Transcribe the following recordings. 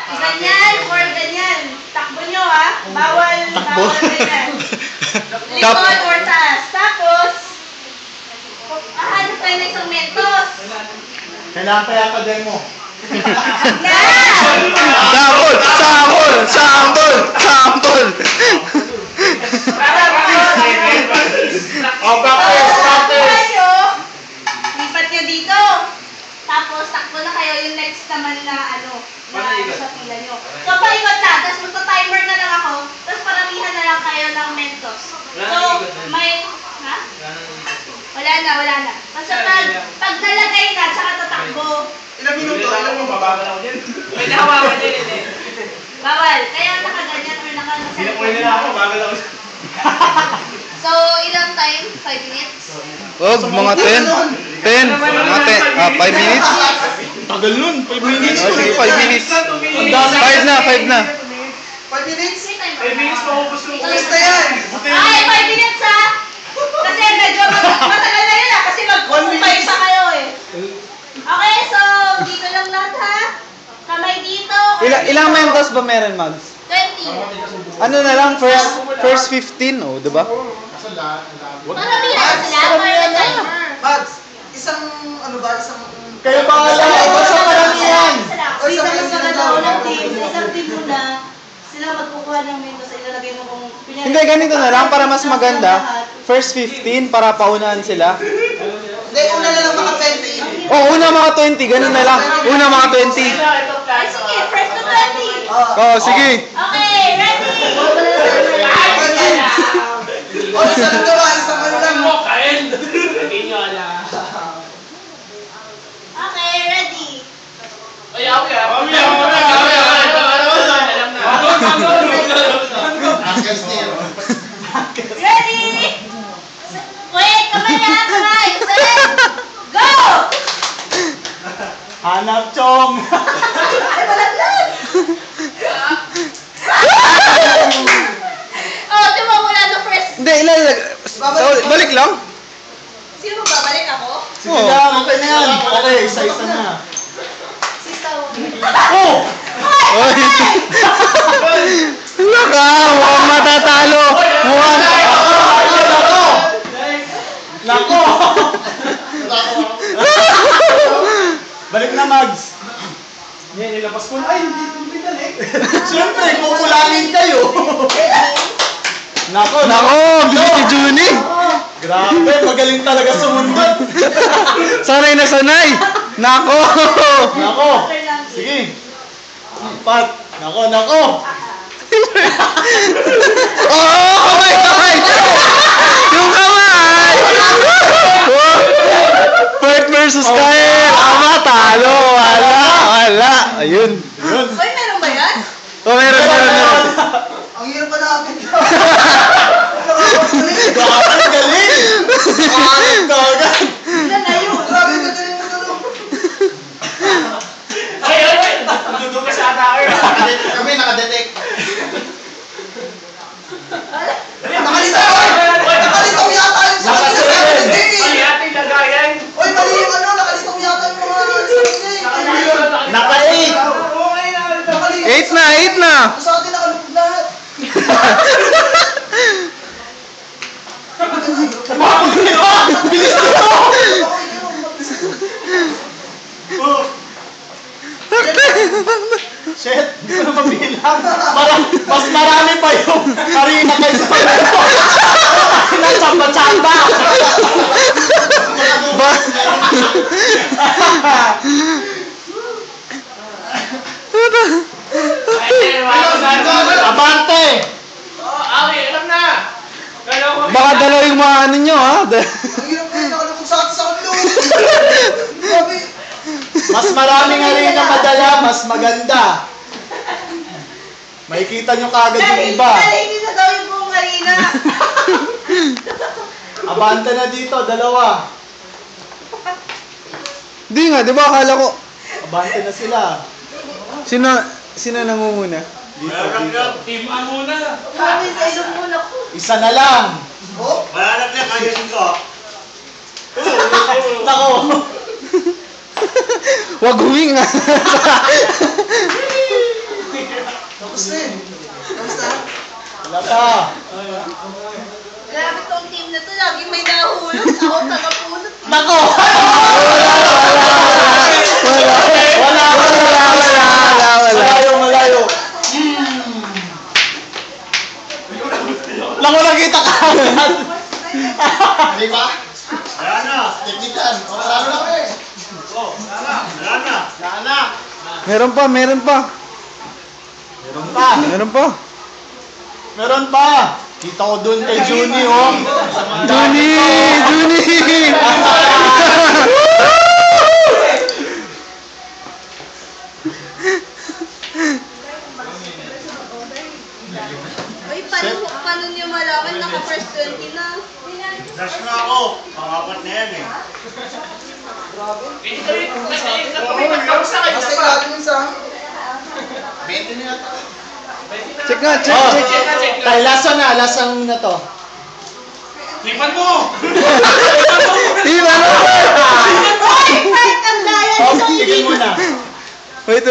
Ganyan, for ganyan. Takbo nyo ha. Bawal ganyan. Likod or taas. Tapos, hanap kayo ng isang mentos. Kailangan kaya ka demo. Sample! Lipat nyo dito. Tapos, takbo na kayo yung next naman na sa pila nyo. So, paikot na. Tapos, magta-timer na lang ako. Tapos, paramihan na lang kayo ng mentos. So, may... Ha? Wala na. Basta pag nalagay na, tsaka tatakbo. Ilang minuto? Mabagal ako din. May nahawakan din eh. Bawal. Kaya nakaganyan or naka-nasa. Pinakuhin nila ako, bagal ako. So, ilang time? 5 minutes? Wag, mga 10. 5 minutes? Tagal nun, 5 minutes. Oh, sige, 5 minutes. 5 na. 5 minutes? 5 minutes maubos ko. Alis na yan! Ay, 5 minutes ha! Kasi medyo matagal na yun ha! Kasi mag-kumpay pa kayo eh. Okay, so dito lang lahat ha. Kamay dito. Ilang mentos ba meron, Mags? 20. Ano na lang, first 15, oh, diba? Maramihan sila. Para timer. Mads, isang Kayo bahala, basta paramihan. Isa lang sa kada unang team. Sa isang team muna, sila magkukuha ng mentos. Ilalagay mo kung pinag- Hindi, ganito na lang, para mas maganda. First 15, para paunahan sila. Hindi, una na lang maka 20. Oh, una mga 20, ganun na lang. Una mga 20. Ay, sige, first to 20. Oh, sige. Okay, ready? O, isang gawa, isang ano lang. Kain! Hindi nyo alam. Okay, ready? Ay, ako yan. Ready? Wait, kamay na, kamay. Set, go! Hanap, Chong. Ay, malaglag! Oh, diba mula no first? Hindi, balik lang. Sino babalik ako? Sige lang, okay na yan. Okay, isa-isa na. Si Saul. Oh! Oy. Mukhang matatalo. Nako! Balik na, Mags. Yan, nilabas ko. Ay, hindi ito pinalik. Siyempre, kukulangin kayo. Nako, Bilis ni Juni. Grabe, magaling talaga sumundot. Sanay na sanay. Nako. Sige. 4. Nako. Oh, kamay. Yung kamay. Fort versus Kyle. Talo. Wala. Ayun. Uy, meron ba yan? Oh, meron. Ang hirap pa natin. Grabe, galing. Galing ka agad. Ilan na yun? Grabe, magaling mo tulong. Ay! Duduga sa attacker. Kami nakadetect. Nakalitaw! Nakalitaw yata yung sa kanila. Mali ating lagayan. Oy, mali yung nakalitaw yata yung mga Naka-8. Nakalitaw. 8 na. Sa atin nakalupog lahat. Bilis nito! Shit, hindi ko na mabilang. Mas marami pa yung harina kaysa sa ito. Chamba-chamba. Abante! Alam na! Baka dalaw yung mga ano nyo, ha? Ang hirap na yun, nakalupog sa ulo. Grabe. Mas maraming harina madala, mas maganda. Makikita nyo kaagad yung iba. Dali na daw yung buong arena. Abante na dito, 2. Di nga, di ba akala ko, Abante na sila. sino nangunguna? Dito. Team A muna. Mami, sa ilong muna ko. Isa na lang. Oh, Mahanap niya, kayusin ko. Nako. Wag huminga. Wala pa. Grabe tong team na to, lagi may nahulog. Ako taga-pulot. Nako! Wala. Malayo. Lang ko nakita ka. Di ba? Wala na. Teknikan. Wala na eh. Wala na. Meron pa. Meron pa. Meron pa. Kita ko dun kay Juni, oh. Juni! Uy, paano niyo malaman? Naka-first 20 na. Dash na ako. Pangapat na yan eh. Kamusta kayo na pa? sa... 20 na yata. Check nga, Oh, check. kay lasang na to. Lipan mo! Iba na! Uy, kahit ang daya Oh, isang tigil mo na. Wait.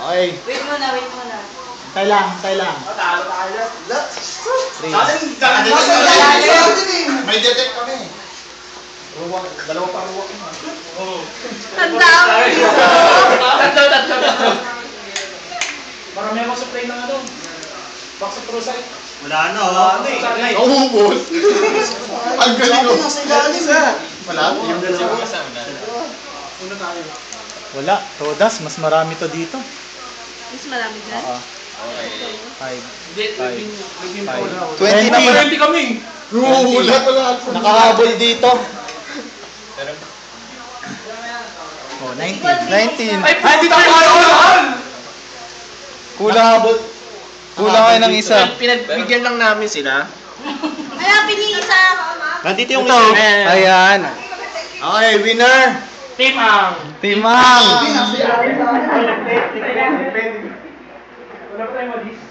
Okay, Wait muna. kailang. Talo tayo. May detect kami. Ang dami. Tatlo. Marami akong supply ng ano. Box of Prosite. Wala na. Ano eh. Naubos. Ang galing ko. Wala. Wala, todas. Mas marami to dito. Mas marami dyan. 5. Hindi, naging Five. wala. 20 na pala. 20 kami. Nakahabol dito. Oh, 19. 19. Ay, hindi tayo makakaunahan! Kulang kayo ng isa. Pinagbigyan lang namin sila. Hanapin niyo isa. Nandito yung Ito. Ayan. Okay, winner. Timang! Timang. Wala pa tayong mag-is.